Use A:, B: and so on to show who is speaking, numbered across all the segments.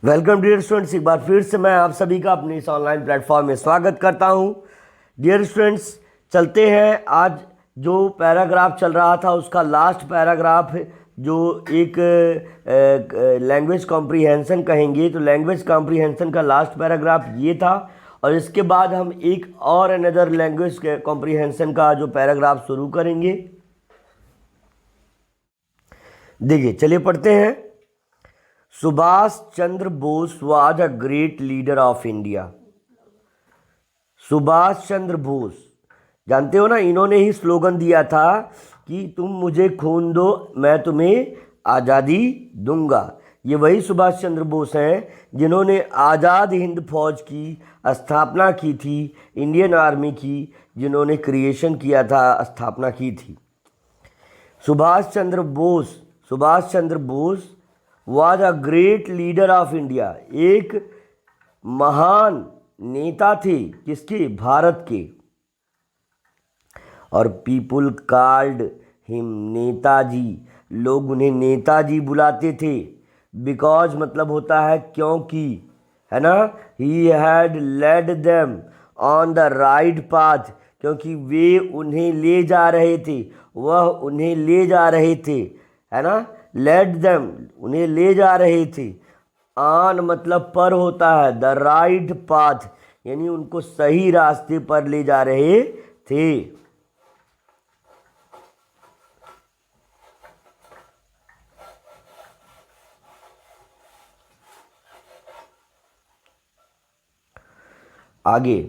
A: Welcome dear students, एक बार फिर से मैं आप सभी का अपने इस ऑनलाइन प्लेटफॉर्म में स्वागत करता हूं। डियर स्टूडेंट्स, चलते हैं। आज जो पैराग्राफ चल रहा था उसका लास्ट पैराग्राफ जो एक लैंग्वेज कॉम्प्रीहेंशन कहेंगे, तो लैंग्वेज कॉम्प्रीहेंशन का लास्ट पैराग्राफ ये था। और इसके बाद हम एक और अनदर लैंग्वेज कॉम्प्रीहेंशन का जो पैराग्राफ शुरू करेंगे। देखिए, चलिए पढ़ते हैं। Subhash Chandra Bose was a great leader of India. Subhash Chandra Bose, जानते हो ना, इन्होंने ही स्लोगन दिया था कि तुम मुझे खून दो, मैं तुम्हें आज़ादी दूंगा। ये वही सुभाष चंद्र बोस हैं जिन्होंने आज़ाद हिंद फौज की स्थापना की थी, इंडियन आर्मी की, जिन्होंने क्रिएशन किया था, स्थापना की थी। Subhash Chandra Bose was a great leader of India. एक महान नेता थे, किसके? भारत के। और पीपुल कॉल्ड हिम नेताजी, लोग उन्हें नेताजी बुलाते थे। बिकॉज मतलब होता है क्योंकि, है ना। He had led them on the right path, क्योंकि वे उन्हें ले जा रहे थे, वह उन्हें ले जा रहे थे, है ना। लेड देम, उन्हें ले जा रहे थे। ऑन मतलब पर होता है, द राइट पाथ यानी उनको सही रास्ते पर ले जा रहे थे। आगे,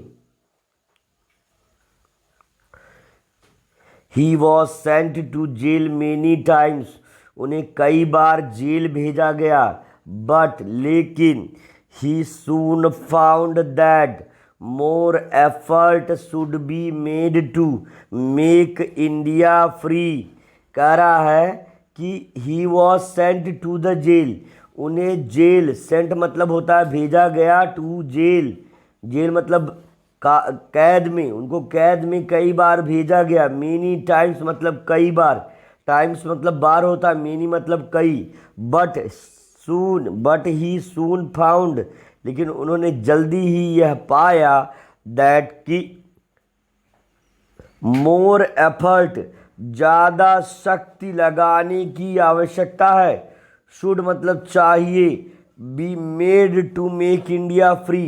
A: he was sent to jail many times, उन्हें कई बार जेल भेजा गया। बट लेकिन he soon found that more effort should be made to make India free. कह रहा है कि he was sent to the jail, उन्हें जेल, सेंट मतलब होता है भेजा गया, टू जेल, जेल मतलब कैद में, उनको कैद में कई बार भेजा गया। मेनी टाइम्स मतलब कई बार, टाइम्स मतलब बार होता है, मेनी मतलब कई। बट ही सून फाउंड, लेकिन उन्होंने जल्दी ही यह पाया, दैट कि मोर एफर्ट, ज़्यादा शक्ति लगाने की आवश्यकता है। शुड मतलब चाहिए, be made to make India free,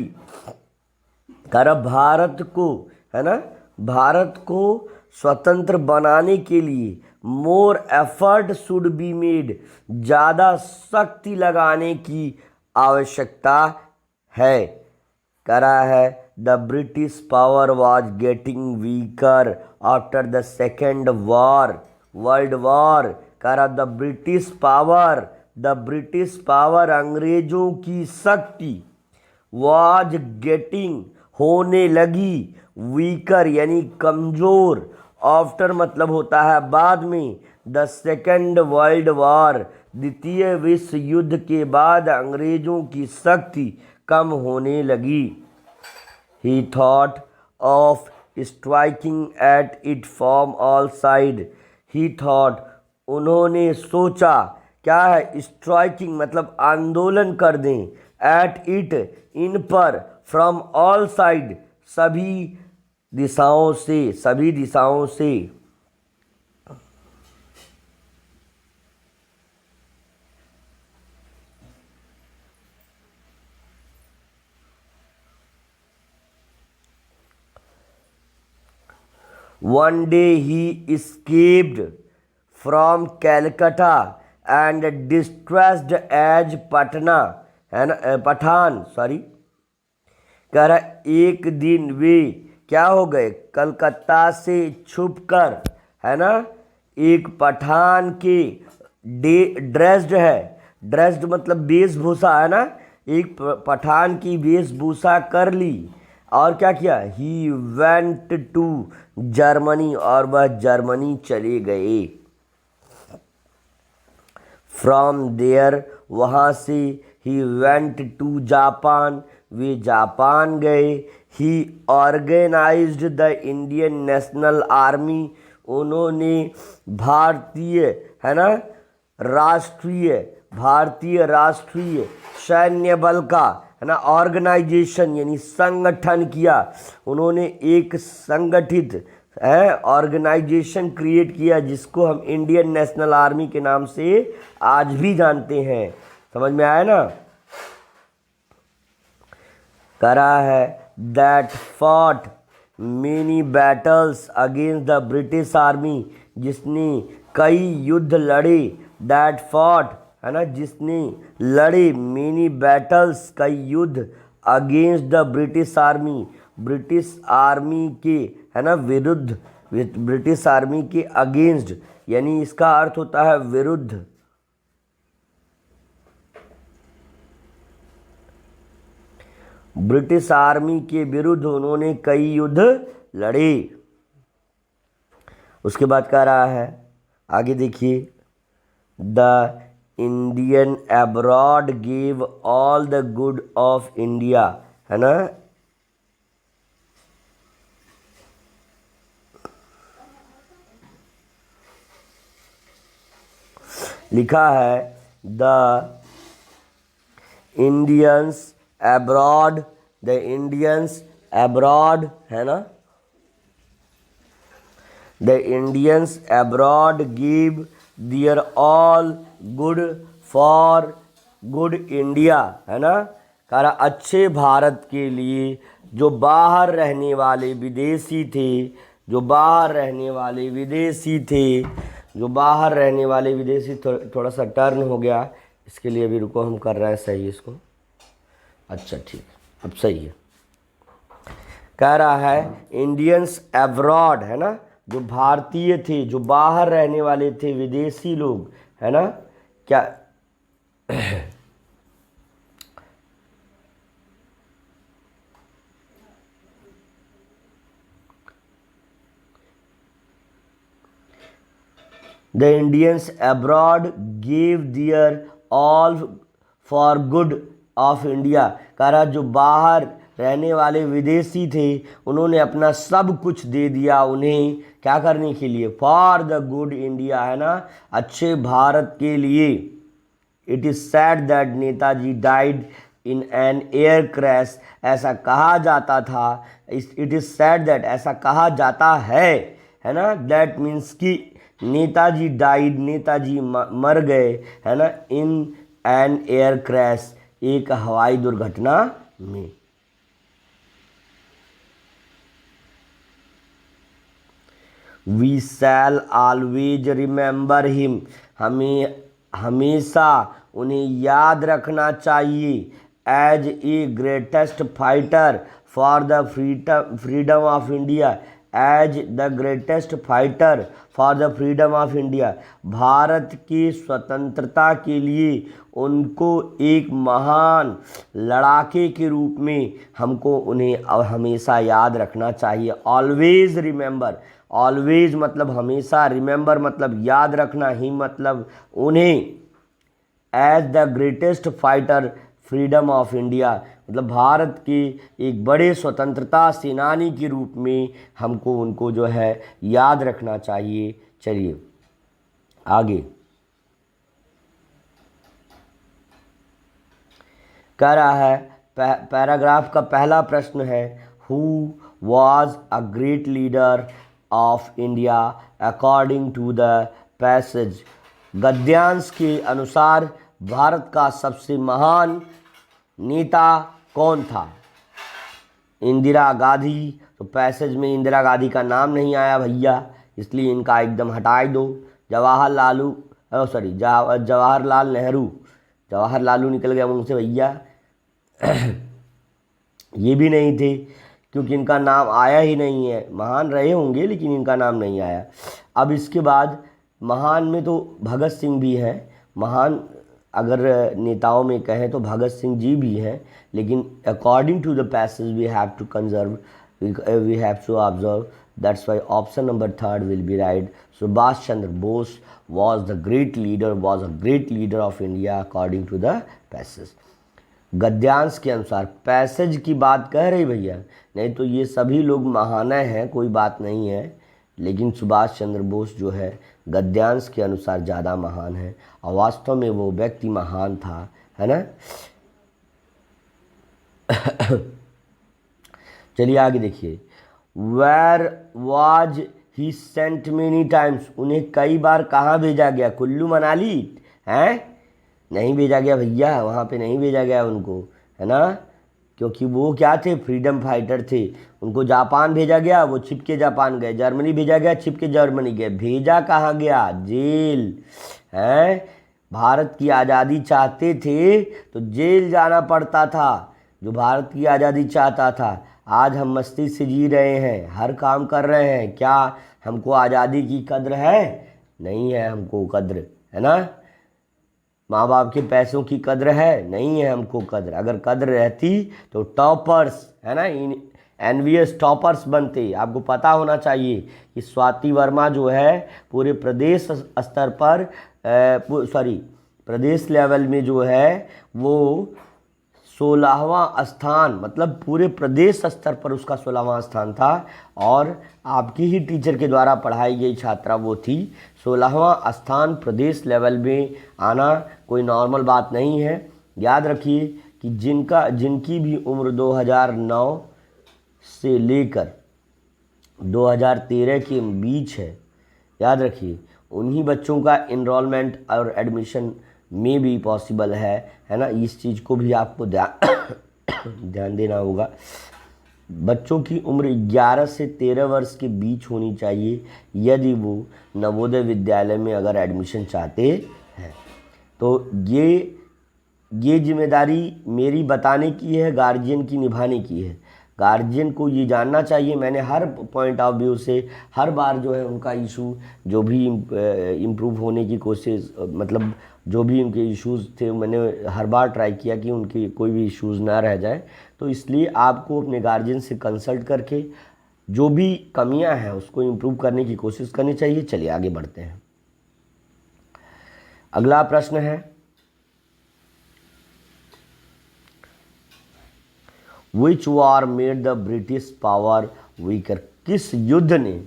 A: कर भारत को, है ना, भारत को स्वतंत्र बनाने के लिए मोर एफर्ट शुड बी मेड, ज़्यादा शक्ति लगाने की आवश्यकता है। करा है the British power was getting weaker after the second world war. करा द ब्रिटिश पावर, अंग्रेजों की शक्ति, वाज गेटिंग होने लगी, वीकर यानी कमज़ोर, आफ्टर मतलब होता है बाद में, द सेकेंड वर्ल्ड वॉर, द्वितीय विश्व युद्ध के बाद अंग्रेज़ों की शक्ति कम होने लगी। ही thought of striking at it from all side. He thought, उन्होंने सोचा, क्या है? स्ट्राइकिंग मतलब आंदोलन कर दें, एट इट इन पर, फ्रॉम ऑल साइड सभी दिशाओं से। One day he escaped from Calcutta and distressed as Patna, है ना, पठान, सॉरी। कह रहा एक दिन वे क्या हो गए? कलकत्ता से छुपकर, है ना, एक पठान के ड्रेस्ड है, ड्रेस्ड मतलब वेशभूषा, है ना, एक पठान की वेशभूषा कर ली। और क्या किया? ही वेंट टू जर्मनी, और वह जर्मनी चले गए। फ्रॉम देयर, वहाँ से, ही वेंट टू जापान, वे जापान गए। He organized the Indian National Army, उन्होंने भारतीय, है ना, राष्ट्रीय भारतीय राष्ट्रीय सैन्य बल का, है ना, ऑर्गेनाइजेशन यानी संगठन किया। उन्होंने एक संगठित है ऑर्गेनाइजेशन क्रिएट किया जिसको हम इंडियन नेशनल आर्मी के नाम से आज भी जानते हैं। समझ में आया ना। करा है that fought many battles against the British army, जिसने कई युद्ध लड़े। दैट फॉट, है ना, जिसने लड़े मेनी बैटल्स, कई युद्ध, against the British army, British army के, है ना, विरुद्ध, ब्रिटिश आर्मी के अगेंस्ट, यानी इसका अर्थ होता है विरुद्ध। ब्रिटिश आर्मी के विरुद्ध उन्होंने कई युद्ध लड़े। उसके बाद कह रहा है, आगे देखिए, the Indian abroad give all the good of India, है ना। लिखा है the Indians abroad, the Indians abroad, है ना, the Indians abroad give their all good for good India, है ना। कह रहा अच्छे भारत के लिए जो बाहर रहने वाले विदेशी थे, जो बाहर रहने वाले विदेशी थे, जो बाहर रहने वाले विदेशी, थोड़ा सा टर्न हो गया, इसके लिए अभी रुको, हम कर रहे हैं सही इसको। अच्छा ठीक, अब सही है। कह रहा है इंडियंस अब्रॉड, है ना, जो भारतीय थे, जो बाहर रहने वाले थे, विदेशी लोग, है ना, क्या the Indians abroad give their all for good of India. कह रहा जो बाहर रहने वाले विदेशी थे उन्होंने अपना सब कुछ दे दिया उन्हें क्या करने के लिए, फॉर द गुड इंडिया, है ना, अच्छे भारत के लिए। It is sad that Netaji died in an air crash, ऐसा कहा जाता था। इट इज़ सैड दैट, ऐसा कहा जाता है ना, दैट मीन्स कि नेताजी डाइड, नेताजी मर गए, है ना, इन एन एयर क्रैश, एक हवाई दुर्घटना में। We shall always remember him, हमें हमेशा उन्हें याद रखना चाहिए, as a greatest fighter for the freedom of India, as the greatest fighter for the freedom of India, Bharat की स्वतंत्रता के लिए उनको एक महान लड़ाके के रूप में हमको उन्हें हमेशा याद रखना चाहिए। ऑलवेज रिमेंबर, ऑलवेज मतलब हमेशा, रिमेंबर मतलब याद रखना, ही मतलब उन्हें, as the greatest fighter freedom of India मतलब भारत के एक बड़े स्वतंत्रता सेनानी के रूप में हमको उनको जो है याद रखना चाहिए। चलिए आगे कह रहा है, पैराग्राफ का पहला प्रश्न है, who was a great leader of India according to the passage. गद्यांश के अनुसार भारत का सबसे महान नेता कौन था? इंदिरा गांधी। तो पैसेज में इंदिरा गांधी का नाम नहीं आया भैया, इसलिए इनका एकदम हटाई दो। जवाहरलाल नेहरू, जवाहर लालू निकल गया मुंह से भैया ये भी नहीं थे क्योंकि इनका नाम आया ही नहीं है। महान रहे होंगे लेकिन इनका नाम नहीं आया। अब इसके बाद महान में तो भगत सिंह भी हैं, महान अगर नेताओं में कहें तो भगत सिंह जी भी हैं, लेकिन according to the passage we have to conserve, we have to observe, that's why option number 3 will be right. Subhash Chandra Bose was a great leader of India according to the passage। गद्यांश के अनुसार, पैसेज की बात कह रही भैया, नहीं तो ये सभी लोग महान हैं, कोई बात नहीं है, लेकिन सुभाष चंद्र बोस जो है गद्यांश के अनुसार ज़्यादा महान है, और वास्तव में वो व्यक्ति महान था, है ना। चलिए आगे देखिए। Where was he sent many times, उन्हें कई बार कहाँ भेजा गया? कुल्लू मनाली हैं? नहीं भेजा गया भैया, वहाँ पे नहीं भेजा गया उनको, है ना, क्योंकि वो क्या थे? फ्रीडम फाइटर थे। उनको जापान भेजा गया, वो छिप के जापान गए। जर्मनी भेजा गया, छिप के जर्मनी गए। भेजा कहाँ गया? जेल हैं। भारत की आज़ादी चाहते थे तो जेल जाना पड़ता था। जो भारत की आज़ादी चाहता था, आज हम मस्ती से जी रहे हैं, हर काम कर रहे हैं, क्या हमको आज़ादी की कद्र है? नहीं है हमको कद्र, है ना। माँ बाप के पैसों की कद्र है? नहीं है हमको कद्र। अगर कद्र रहती तो टॉपर्स, है ना, एनवीएस टॉपर्स बनते। आपको पता होना चाहिए कि स्वाति वर्मा जो है पूरे प्रदेश स्तर पर प्रदेश लेवल में जो है वो 16वां स्थान, मतलब पूरे प्रदेश स्तर पर उसका 16वां स्थान था। और आपकी ही टीचर के द्वारा पढ़ाई गई छात्रा वो थी। 16वां स्थान प्रदेश लेवल में आना कोई नॉर्मल बात नहीं है। याद रखिए कि जिनकी भी उम्र 2009 से लेकर 2013 के बीच है, याद रखिए, उन्हीं बच्चों का इनरोलमेंट और एडमिशन में भी पॉसिबल है ना। इस चीज़ को भी आपको ध्यान देना होगा। बच्चों की उम्र 11 से 13 वर्ष के बीच होनी चाहिए यदि वो नवोदय विद्यालय में अगर एडमिशन चाहते हैं। तो ये जिम्मेदारी मेरी बताने की है, गार्जियन की निभाने की है। गार्जियन को ये जानना चाहिए। मैंने हर पॉइंट ऑफ व्यू से हर बार जो है उनका इशू जो भी इम्प्रूव होने की कोशिश, मतलब जो भी उनके इश्यूज़ थे, मैंने हर बार ट्राई किया कि उनके कोई भी इश्यूज़ ना रह जाए। तो इसलिए आपको अपने गार्जियन से कंसल्ट करके जो भी कमियां हैं उसको इम्प्रूव करने की कोशिश करनी चाहिए। चलिए आगे बढ़ते हैं। अगला प्रश्न है, which war made the British power weaker, किस युद्ध ने?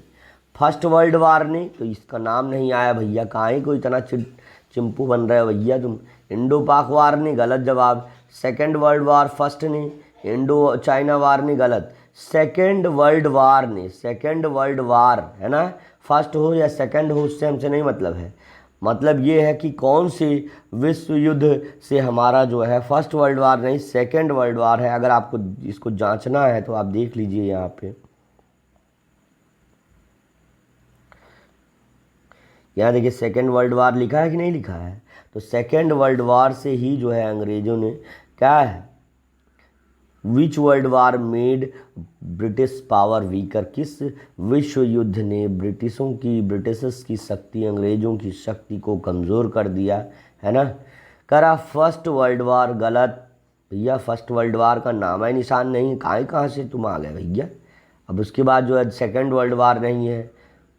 A: फर्स्ट वर्ल्ड वार ने? तो इसका नाम नहीं आया भैया, काहे को इतना चिंपू बन रहे हो भैया तुम। इंडो पाक वार ने? गलत जवाब। सेकेंड वर्ल्ड वार फर्स्ट ने, इंडो चाइना वार ने? गलत। सेकेंड वर्ल्ड वार ने, सेकेंड वर्ल्ड वार, है ना। फर्स्ट हो या सेकेंड हो उससे हमसे नहीं मतलब है। मतलब ये है कि कौन से विश्व युद्ध से हमारा जो है फर्स्ट वर्ल्ड वार नहीं सेकेंड वर्ल्ड वार है। अगर आपको इसको जांचना है तो आप देख लीजिए यहाँ पे, यहाँ देखिए सेकेंड वर्ल्ड वार लिखा है कि नहीं लिखा है। तो सेकेंड वर्ल्ड वार से ही जो है अंग्रेजों ने क्या है, विच world war made British power weaker, किस विश्व युद्ध ने ब्रिटिशर्स की शक्ति, अंग्रेजों की शक्ति को कमज़ोर कर दिया, है ना। करा फर्स्ट वर्ल्ड वार? गलत भैया, फर्स्ट वर्ल्ड वार का नाम है निशान नहीं। कहाँ से तुम आ गए भैया। अब उसके बाद जो है सेकेंड वर्ल्ड वार नहीं है,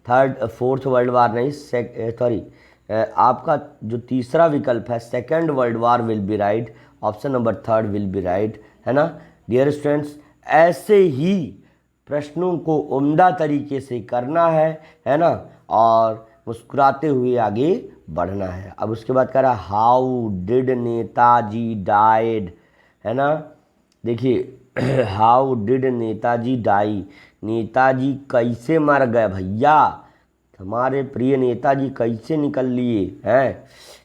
A: फोर्थ वर्ल्ड वार नहीं, सॉरी, आपका जो तीसरा विकल्प है second world war will be right. Option number third will be right, है ना। डियर स्टूडेंट्स, ऐसे ही प्रश्नों को उम्दा तरीके से करना है ना, और मुस्कुराते हुए आगे बढ़ना है। अब उसके बाद कह रहा हाउ डिड नेताजी डाइड, है ना। देखिए how did Netaji die, Netaji कैसे मर गए भैया, हमारे प्रिय नेताजी कैसे निकल लिए हैं।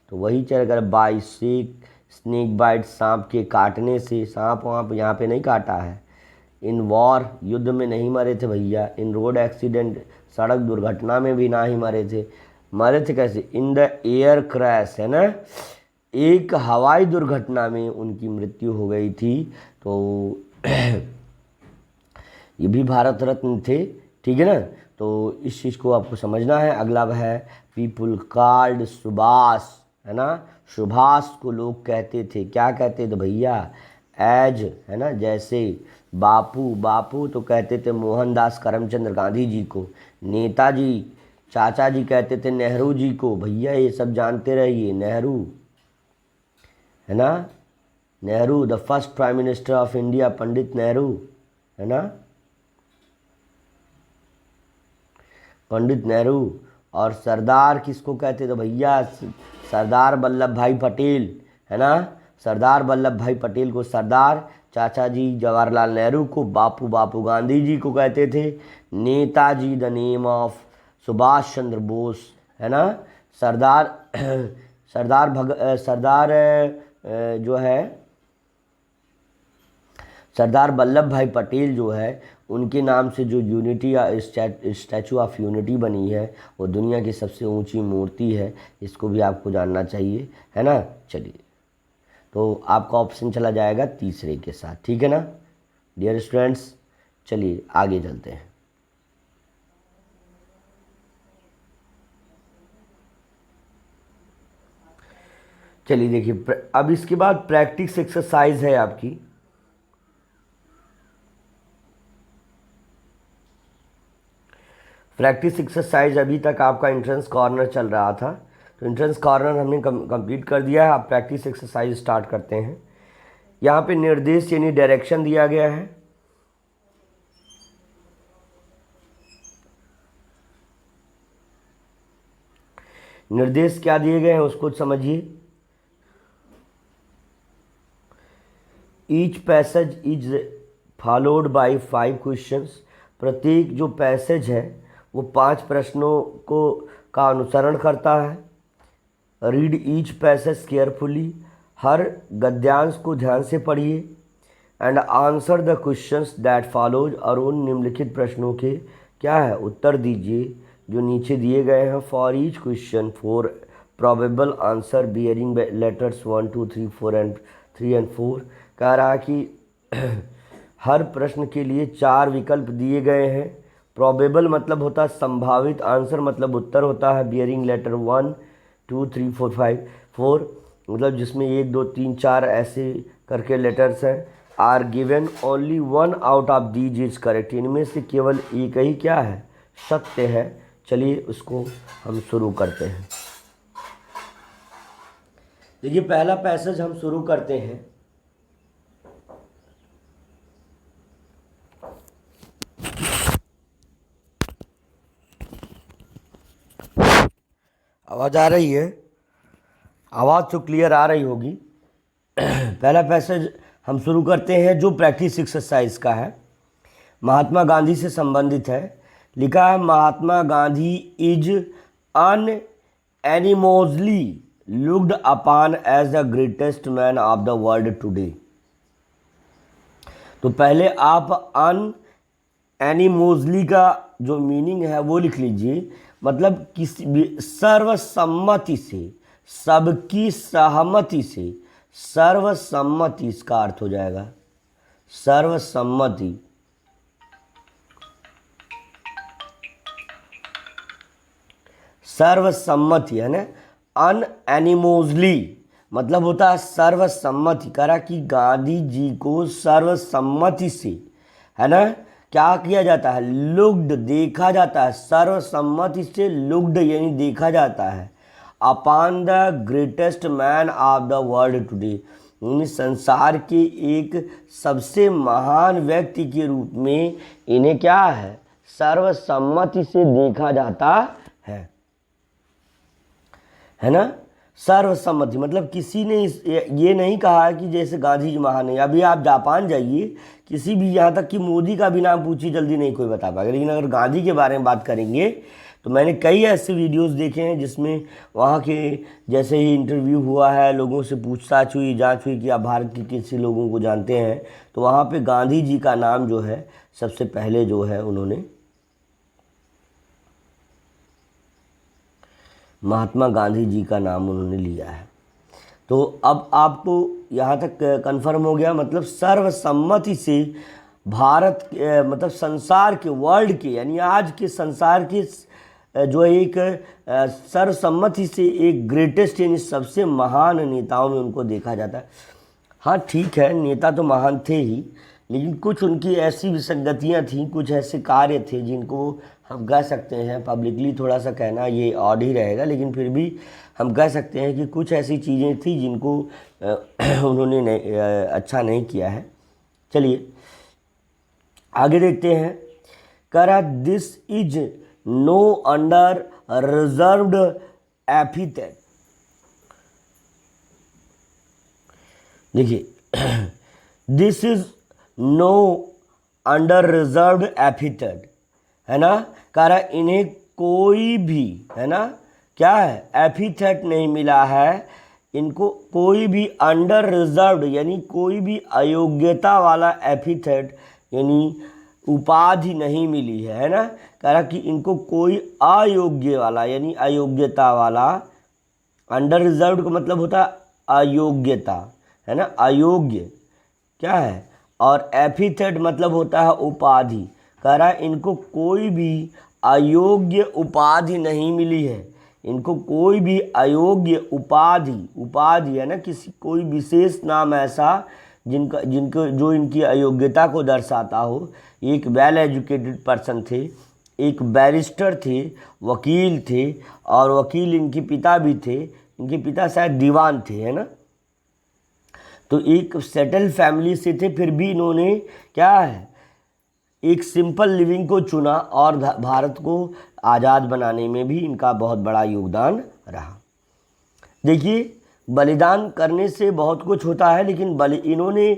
A: तो वही चल कर बाई स्नेक बाइट, सांप के काटने से। सांप वहाँ पे यहाँ पे नहीं काटा है। इन वॉर, युद्ध में नहीं मरे थे भैया। इन रोड एक्सीडेंट, सड़क दुर्घटना में भी ना ही मरे थे। मरे थे कैसे? इन द एयर क्रैश, है ना, एक हवाई दुर्घटना में उनकी मृत्यु हो गई थी। तो ये भी भारत रत्न थे, ठीक है ना। तो इस चीज़ को आपको समझना है। अगला है पीपुल कॉल्ड सुभाष, है ना। सुभाष को लोग कहते थे, क्या कहते थे भैया? एज, है ना, जैसे। बापू तो कहते थे मोहनदास करमचंद गांधी जी को। नेताजी, चाचा जी कहते थे नेहरू जी को। भैया ये सब जानते रहिए, नेहरू, है ना, Nehru the first prime minister of India, Pandit Nehru, है ना। पंडित नेहरू। और सरदार किसको कहते थे भैया? सरदार वल्लभ भाई पटेल, है ना। सरदार वल्लभ भाई पटेल को सरदार, चाचा जी जवाहरलाल नेहरू को बापू, बापू गांधी जी को कहते थे Netaji the name of Subhash Chandra Bose, है ना। सरदार सरदार जो है सरदार वल्लभ भाई पटेल जो है उनके नाम से जो यूनिटी स्टैचू ऑफ यूनिटी बनी है वो दुनिया की सबसे ऊंची मूर्ति है। इसको भी आपको जानना चाहिए, है ना। चलिए, तो आपका ऑप्शन चला जाएगा तीसरे के साथ, ठीक है ना डियर स्टूडेंट्स। चलिए आगे चलते हैं। चलिए देखिए, अब इसके बाद प्रैक्टिस एक्सरसाइज है आपकी। प्रैक्टिस एक्सरसाइज अभी तक आपका एंट्रेंस कॉर्नर चल रहा था, तो एंट्रेंस कॉर्नर हमने कंप्लीट कर दिया है। आप प्रैक्टिस एक्सरसाइज स्टार्ट करते हैं। यहाँ पे निर्देश यानी डायरेक्शन दिया गया है। निर्देश क्या दिए गए हैं उसको समझिए। Each passage is followed by 5 questions. प्रत्येक जो पैसेज है वो 5 प्रश्नों का अनुसरण करता है। Read each passage carefully. हर गद्यांश को ध्यान से पढ़िए। And answer the questions that follows. और उन निम्नलिखित प्रश्नों के क्या है उत्तर दीजिए जो नीचे दिए गए हैं। For each question 4 probable answer bearing letters 1 2 3 3 and 4। कह रहा कि हर प्रश्न के लिए 4 विकल्प दिए गए हैं। प्रोबेबल मतलब होता है संभावित, आंसर मतलब उत्तर होता है, बियरिंग लेटर 1 2 3 4 5 4 मतलब जिसमें 1 2 3 4 ऐसे करके लेटर्स हैं। Are given only 1 out of these is correct. इनमें से केवल एक ही क्या है सत्य है। चलिए उसको हम शुरू करते हैं। देखिए पहला पैसेज हम शुरू करते हैं। आवाज़ आ रही है? आवाज़ तो क्लियर आ रही होगी। पहला पैसेज हम शुरू करते हैं जो प्रैक्टिस एक्सरसाइज का है, महात्मा गांधी से संबंधित है। लिखा है Mahatma Gandhi is unanimously looked upon as the greatest man of the world today. तो पहले आप अनएनिमोसली का जो मीनिंग है वो लिख लीजिए। मतलब किसी भी सर्वसम्मति से, सबकी सहमति से, सर्वसम्मति इसका अर्थ हो जाएगा सर्वसम्मति। सर्वसम्मति है ना। अनएनिमोसली मतलब होता है सर्वसम्मति। करा कि गांधी जी को सर्वसम्मति से, है ना, क्या किया जाता है? लुक्ड देखा जाता है। सर्वसम्मति से लुक्ड यानी देखा जाता है upon the greatest man of the world today. यानी संसार के एक सबसे महान व्यक्ति के रूप में इन्हें क्या है सर्वसम्मति से देखा जाता है ना। सर्वसम्मति मतलब किसी ने ये नहीं कहा कि जैसे गांधी जी महान है। अभी आप जापान जाइए, किसी भी, यहाँ तक कि मोदी का भी नाम पूछिए जल्दी नहीं कोई बता पाएगा। लेकिन अगर गांधी के बारे में बात करेंगे तो मैंने कई ऐसे वीडियोस देखे हैं जिसमें वहाँ के जैसे ही इंटरव्यू हुआ है, लोगों से पूछताछ हुई, जांच हुई कि आप भारत के किसी लोगों को जानते हैं, तो वहाँ पे गांधी जी का नाम जो है सबसे पहले जो है उन्होंने महात्मा गांधी जी का नाम उन्होंने लिया है। तो अब आपको यहाँ तक कंफर्म हो गया। मतलब सर्वसम्मति से भारत मतलब संसार के, वर्ल्ड के, यानी आज के संसार के जो एक सर्वसम्मति से एक ग्रेटेस्ट यानी सबसे महान नेताओं में उनको देखा जाता है। हाँ ठीक है, नेता तो महान थे ही, लेकिन कुछ उनकी ऐसी विसंगतियाँ थीं, कुछ ऐसे कार्य थे जिनको हम कह सकते हैं, पब्लिकली थोड़ा सा कहना ये ऑड ही रहेगा, लेकिन फिर भी हम कह सकते हैं कि कुछ ऐसी चीज़ें थी जिनको उन्होंने अच्छा नहीं किया है। चलिए आगे देखते हैं। करा this is no undeserved epithet. देखिए this is no undeserved epithet, है ना, कारण इन्हें कोई भी, है ना, क्या है, एपिथेट नहीं मिला है, इनको कोई भी अंडर रिजर्व्ड यानी कोई भी अयोग्यता वाला एपिथेट यानी उपाधि नहीं मिली है ना, कारण कि इनको कोई अयोग्य वाला यानी अयोग्यता वाला, अंडर रिजर्व्ड का मतलब होता है अयोग्यता, है ना, अयोग्य क्या है, और एपिथेट मतलब होता है उपाधि, कह रहा है इनको कोई भी अयोग्य उपाधि नहीं मिली है, इनको कोई भी अयोग्य उपाधि है ना, किसी कोई विशेष नाम ऐसा जिनका जिनको जो इनकी अयोग्यता को दर्शाता हो। एक वेल एजुकेटेड पर्सन थे, एक बैरिस्टर थे, वकील थे, और वकील इनके पिता भी थे, इनके पिता शायद दीवान थे, है ना, तो एक सेटल फैमिली से थे, फिर भी इन्होंने क्या है एक सिंपल लिविंग को चुना और भारत को आज़ाद बनाने में भी इनका बहुत बड़ा योगदान रहा। देखिए बलिदान करने से बहुत कुछ होता है, लेकिन इन्होंने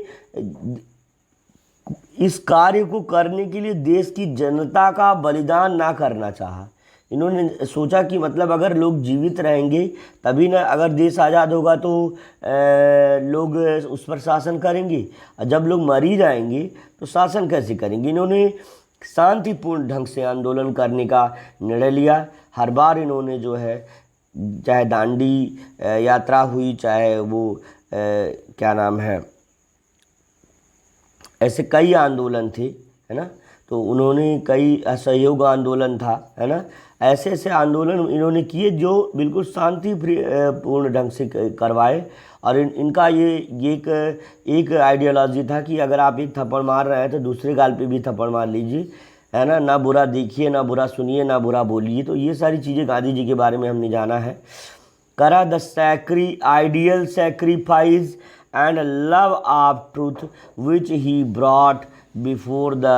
A: इस कार्य को करने के लिए देश की जनता का बलिदान ना करना चाहा। इन्होंने सोचा कि मतलब अगर लोग जीवित रहेंगे तभी ना, अगर देश आज़ाद होगा तो लोग उस पर शासन करेंगे, और जब लोग मर ही जाएंगे तो शासन कैसे करेंगे। इन्होंने शांतिपूर्ण ढंग से आंदोलन करने का निर्णय लिया। हर बार इन्होंने जो है, चाहे दांडी यात्रा हुई, चाहे वो क्या नाम है, ऐसे कई आंदोलन थे, है ना, तो उन्होंने कई असहयोग आंदोलन था, है ना, ऐसे ऐसे आंदोलन इन्होंने किए जो बिल्कुल शांति पूर्ण ढंग से करवाए। और इनका ये एक आइडियोलॉजी था कि अगर आप एक थप्पड़ मार रहे हैं तो दूसरे गाल पे भी थप्पड़ मार लीजिए, है ना, ना बुरा देखिए, ना बुरा सुनिए, ना बुरा बोलिए। तो ये सारी चीज़ें गांधी जी के बारे में हमने जाना है। करा the ideal sacrifice and love of truth which he brought before the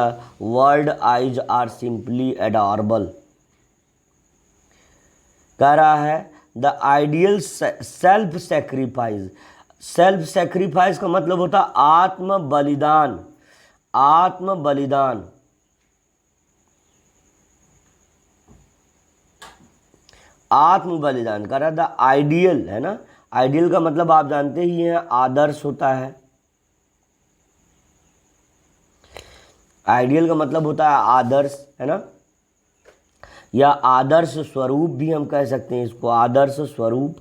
A: world eyes are simply adorable। कह रहा है the ideal self sacrifice. Self sacrifice का मतलब होता आत्म बलिदान, आत्म बलिदान, आत्म बलिदान। कह रहा द आइडियल, है ना, आइडियल का मतलब आप जानते ही हैं आदर्श होता है। आइडियल का मतलब होता है आदर्श, है ना, या आदर्श स्वरूप भी हम कह सकते हैं इसको, आदर्श स्वरूप,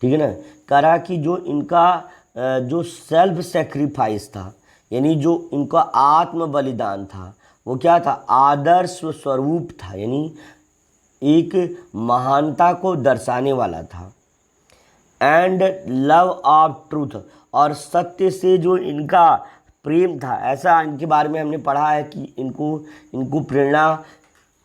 A: ठीक है ना। करा कि जो इनका जो सेल्फ सेक्रीफाइस था यानी जो इनका आत्म बलिदान था वो क्या था, आदर्श स्वरूप था, यानी एक महानता को दर्शाने वाला था। एंड लव ऑफ ट्रूथ, और सत्य से जो इनका प्रेम था, ऐसा इनके बारे में हमने पढ़ा है कि इनको प्रेरणा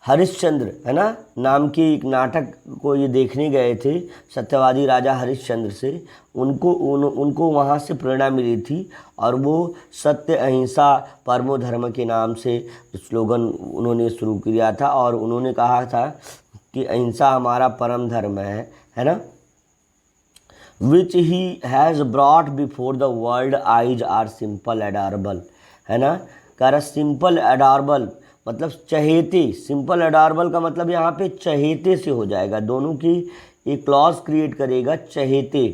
A: हरिश्चंद्र, है ना, नाम के एक नाटक को ये देखने गए थे सत्यवादी राजा हरिश्चंद्र से, उनको वहाँ से प्रेरणा मिली थी, और वो सत्य अहिंसा परमो धर्म के नाम से स्लोगन उन्होंने शुरू किया था, और उन्होंने कहा था कि अहिंसा हमारा परम धर्म है ना, which he has brought before the world eyes are simple adorable, है ना। कह रहा सिंपल एडॉरेबल मतलब चहेते, सिंपल एडॉरेबल का मतलब यहाँ पे चहेते से हो जाएगा, दोनों की एक क्लॉज क्रिएट करेगा, चहेते।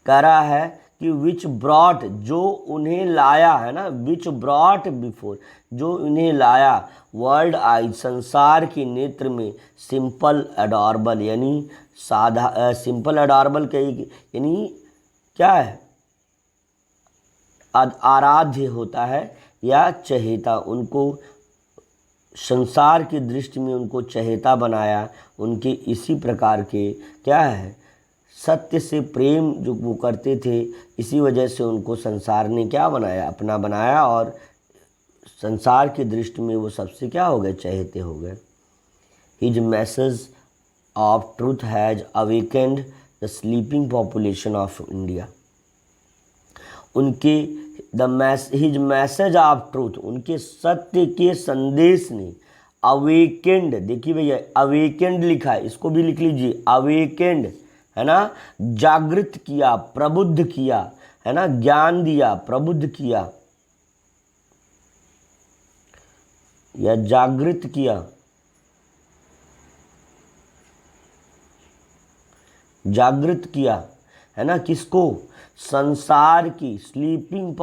A: कह रहा है कि विच ब्रॉट, जो उन्हें लाया, है ना, विच ब्रॉट बिफोर, जो उन्हें लाया, वर्ल्ड आइज संसार के नेत्र में, सिंपल एडॉरेबल यानी साधा, सिंपल एडॉरेबल के यानी क्या है, आराध्य होता है या चहेता, उनको संसार की दृष्टि में उनको चहेता बनाया, उनके इसी प्रकार के क्या है सत्य से प्रेम जो वो करते थे, इसी वजह से उनको संसार ने क्या बनाया, अपना बनाया, और संसार की दृष्टि में वो सबसे क्या हो गए, चहेते हो गए। His message of truth has awakened the sleeping population of India. उनके हिज मैसेज ऑफ ट्रूथ, उनके सत्य के संदेश ने अवेकेंड, देखिए भैया अवेकेंड लिखा है, इसको भी लिख लीजिए अवेकेंड, है ना, जागृत किया, प्रबुद्ध किया, है ना, ज्ञान दिया, प्रबुद्ध किया या जागृत किया, जागृत किया, है ना, किसको, संसार की स्लीपिंग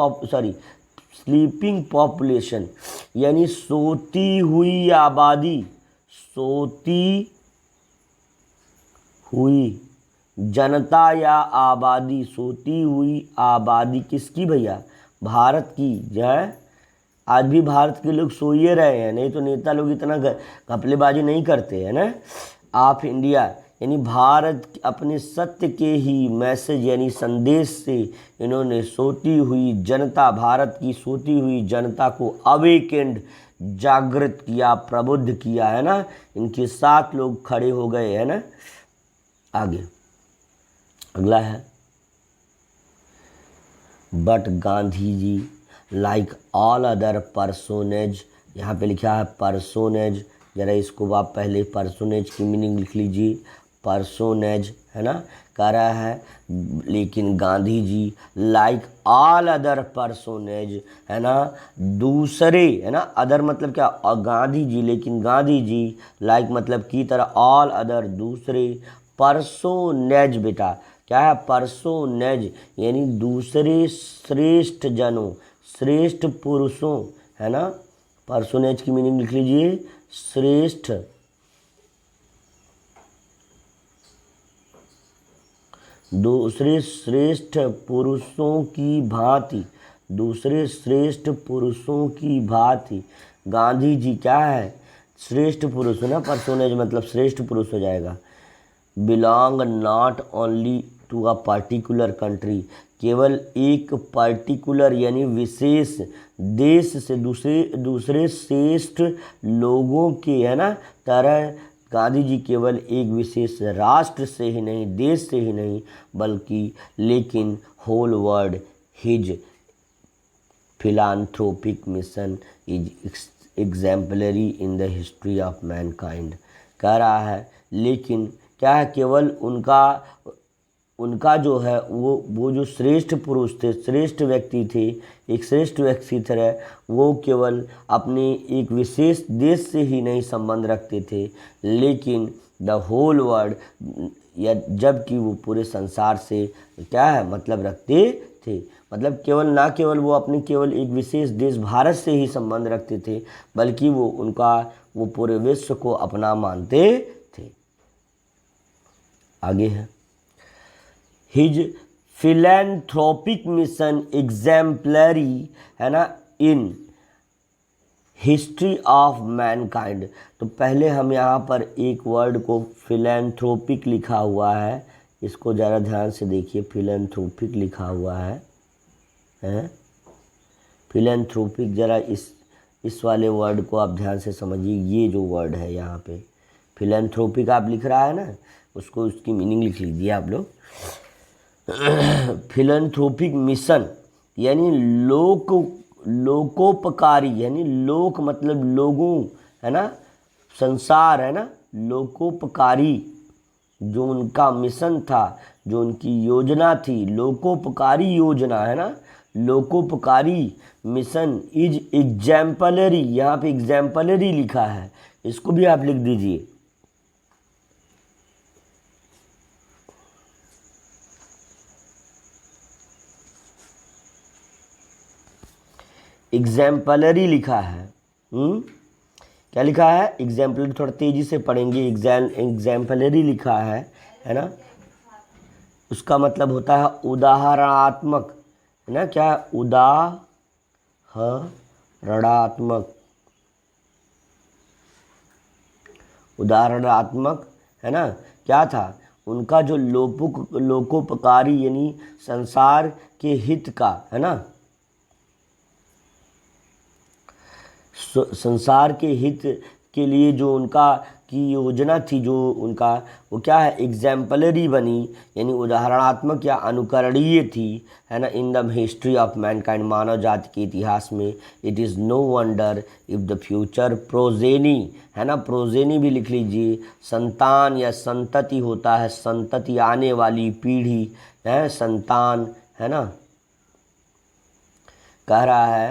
A: पॉपुलेशन यानी सोती हुई आबादी, सोती हुई जनता या आबादी, सोती हुई आबादी किसकी भैया, भारत की। जो है आज भी भारत के लोग सो ही रहे हैं, नहीं तो नेता लोग इतना घपलेबाजी नहीं करते हैं ना। ऑफ इंडिया यानी भारत अपने सत्य के ही मैसेज यानी संदेश से इन्होंने सोती हुई जनता, भारत की सोती हुई जनता को अवेकेंड, जागृत किया, प्रबुद्ध किया, है ना। इनके साथ लोग खड़े हो गए, है ना। आगे अगला है, but Gandhi ji like all other personage, यहाँ पे लिखा है पर्सोनेज, जरा इसको आप पहले पर्सोनेज की मीनिंग लिख लीजिए, पर्सोनेज, है ना, कह रहा है लेकिन Gandhi ji like all other personage, है ना, दूसरे, है ना, अदर मतलब क्या, गांधी जी, लेकिन गांधी जी लाइक मतलब की तरह, ऑल अदर दूसरे, पर्सोनेज बेटा क्या है, पर्सोनेज यानी दूसरे श्रेष्ठ जनों, श्रेष्ठ पुरुषों, है ना। पर्सोनेज की मीनिंग लिख लीजिए श्रेष्ठ, दूसरे श्रेष्ठ पुरुषों की भांति, दूसरे श्रेष्ठ पुरुषों की भांति गांधी जी क्या है, श्रेष्ठ पुरुष, है ना, पर्सोनेज मतलब श्रेष्ठ पुरुष हो जाएगा। Belong not only to a particular country, केवल एक पर्टिकुलर यानी विशेष देश से दूसरे श्रेष्ठ लोगों के, है ना, तरह गांधी जी केवल एक विशेष राष्ट्र से ही नहीं, देश से ही नहीं, बल्कि लेकिन whole world his philanthropic mission is exemplary in the history of mankind. कह रहा है लेकिन क्या है, केवल उनका जो है वो जो श्रेष्ठ पुरुष थे, श्रेष्ठ व्यक्ति थे, एक श्रेष्ठ व्यक्ति थे, वो केवल अपने एक विशेष देश से ही नहीं संबंध रखते थे, लेकिन द होल वर्ल्ड, या जबकि वो पूरे संसार से क्या है मतलब रखते थे। मतलब केवल वो अपने केवल एक विशेष देश भारत से ही संबंध रखते थे, बल्कि वो पूरे विश्व को अपना मानते थे। आगे है, हिज फिलैंथ्रोपिक मिशन एग्जाम्पलरी, है ना, इन हिस्ट्री ऑफ मैनकाइंड। तो पहले हम यहाँ पर एक वर्ड को फिलैंथ्रोपिक लिखा हुआ है, इसको ज़रा ध्यान से देखिए, फिलैंथ्रोपिक लिखा हुआ है फिलैंथ्रोपिक, ज़रा इस वाले वर्ड को आप ध्यान से समझिए। ये जो वर्ड है यहाँ पे फिलैंथ्रोपिक आप लिख रहा है ना, उसको उसकी मीनिंग लिख लीजिए आप लोग। फिलैंथ्रोपिक मिशन यानी लोकोपकारी, यानी लोक मतलब लोगों, है ना, संसार, है ना, लोकोपकारी जो उनका मिशन था, जो उनकी योजना थी, लोकोपकारी योजना, है ना, लोकोपकारी मिशन इज एग्जाम्पलरी, यहाँ पे एग्जाम्पलरी लिखा है, इसको भी आप लिख दीजिए। एग्जाम्पलरी लिखा है, क्या लिखा है, एग्जाम्पलरी, थोड़ा तेजी से पढ़ेंगे, एग्जाम्पलरी लिखा है ना, उसका मतलब होता है उदाहरणात्मक, है ना, क्या उदाहरणात्मक, है ना। क्या था उनका जो लोकोपकारी यानी संसार के हित का, है ना, संसार के हित के लिए जो उनका की योजना थी जो उनका, वो क्या है, एग्जाम्पलरी बनी, यानी उदाहरणात्मक या अनुकरणीय थी, है ना, in the history of mankind, मानव जाति के इतिहास में। It is no wonder if the future progeny, है ना, प्रोजेनी भी लिख लीजिए, संतान या संतति होता है, संतति आने वाली पीढ़ी है, संतान, है ना। कह रहा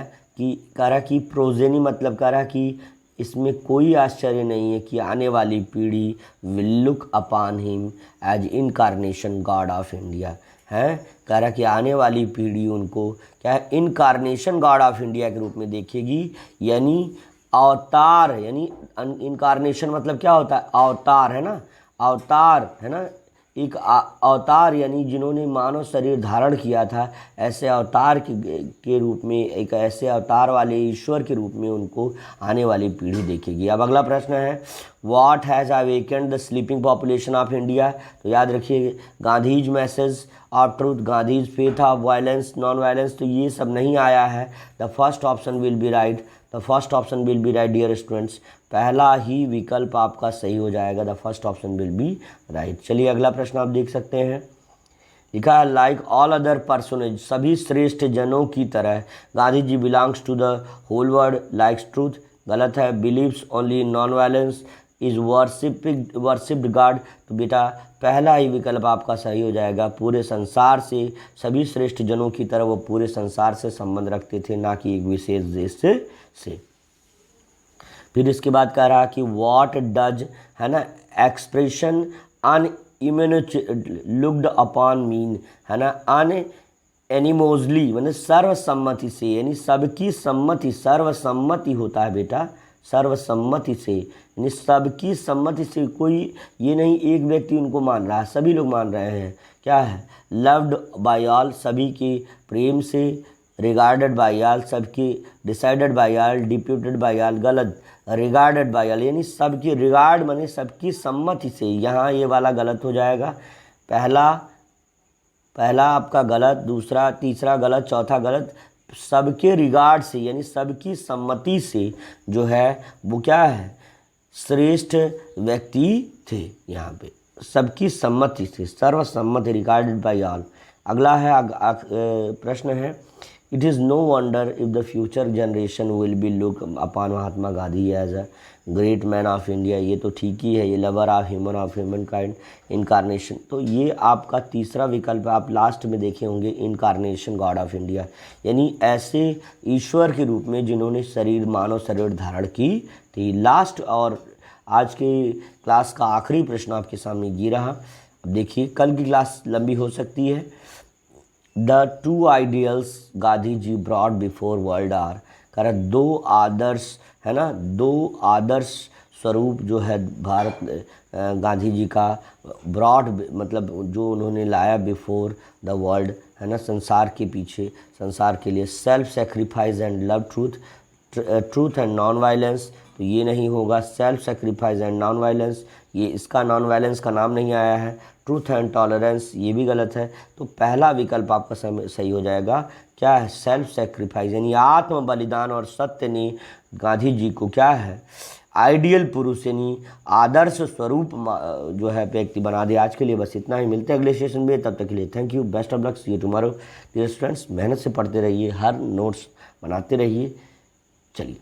A: कि प्रोजेनी मतलब कह रहा कि इसमें कोई आश्चर्य नहीं है कि आने वाली पीढ़ी will look upon him as incarnation god of India, है। कह रहा कि आने वाली पीढ़ी उनको क्या है, इनकारनेशन गॉड ऑफ इंडिया के रूप में देखेगी, यानी अवतार, यानी इनकारनेशन मतलब क्या होता है, अवतार, है ना, अवतार, है ना, एक अवतार यानी जिन्होंने मानव शरीर धारण किया था, ऐसे अवतार के रूप में, एक ऐसे अवतार वाले ईश्वर के रूप में उनको आने वाली पीढ़ी देखेगी। अब अगला प्रश्न है, what has awakened the sleeping population of India. तो याद रखिए, Gandhi's message of truth, Gandhi's faith of violence, non violence, तो ये सब नहीं आया है। The first option will be right, the first option will be right dear students, पहला ही विकल्प आपका सही हो जाएगा, the first option will be right. चलिए अगला प्रश्न आप देख सकते हैं, लिखा है लाइक ऑल अदर पर्सनेज, सभी श्रेष्ठ जनों की तरह Gandhi ji belongs to the whole world likes truth, गलत है। Believes only non violence, is worshipped God, तो बेटा पहला ही विकल्प आपका सही हो जाएगा, पूरे संसार से, सभी श्रेष्ठ जनों की तरह वो पूरे संसार से संबंध रखते थे, ना कि एक विशेष देश से। फिर इसके बाद कह रहा कि व्हाट डज, है ना, एक्सप्रेशन लुक्ड अपॉन मीन, है ना, अन एनिमोजली मतलब सर्वसम्मति से, यानी सबकी सम्मति, सर्वसम्मति होता है बेटा, सर्वसम्मति से, यानी सबकी सम्मति से, कोई ये नहीं एक व्यक्ति उनको मान रहा है, सभी लोग मान रहे हैं, क्या है, लव्ड बाय ऑल, सभी के प्रेम से, रिगार्डेड बाय ऑल, सबकी, decided by all, deputed by all, गलत, रिगार्डेड बाय ऑल, यानी सबकी, रिगार्ड माने सबकी सम्मति से, यहाँ ये वाला गलत हो जाएगा, पहला आपका गलत, दूसरा, तीसरा गलत, चौथा गलत, सबके रिगार्ड से, यानी सबकी सम्मति से जो है वो क्या है, श्रेष्ठ व्यक्ति थे, यहाँ पे सबकी सम्मति से, सर्वसम्मति, रिगार्डेड बाय ऑल। अगला है प्रश्न है, it is no wonder if the future generation will be look upon Mahatma Gandhi as a great man of India, ये तो ठीक ही है, ये lover of human kind, incarnation, तो ये आपका तीसरा विकल्प आप लास्ट में देखे होंगे, इनकारनेशन गॉड ऑफ इंडिया, यानी ऐसे ईश्वर के रूप में जिन्होंने शरीर, मानव शरीर धारण की थी। लास्ट और आज के क्लास का आखिरी प्रश्न आपके सामने ये रहा। अब देखिए, कल की क्लास लंबी हो सकती है। The two ideals Gandhi ji brought before world are, कर दो आदर्श, है ना, दो आदर्श स्वरूप जो है भारत गांधी जी का, ब्रॉड मतलब जो उन्होंने लाया बिफोर द वर्ल्ड, है ना, संसार के पीछे, संसार के लिए, self sacrifice and love truth, truth and non violence, तो ये नहीं होगा, self sacrifice and non violence, ये इसका नॉन वायलेंस का नाम नहीं आया है, ट्रूथ एंड टॉलरेंस ये भी गलत है, तो पहला विकल्प आपका सही हो जाएगा, क्या है, सेल्फ सेक्रीफाइस, यानी आत्म बलिदान और सत्य ने गांधी जी को क्या है, आइडियल पुरुष यानी आदर्श स्वरूप जो है व्यक्ति बना दिया। आज के लिए बस इतना ही, मिलते हैं अगले सेशन में, तब तक के लिए thank you, best of luck, see you tomorrow dear students. मेहनत से पढ़ते रहिए, हर नोट्स बनाते रहिए। चलिए।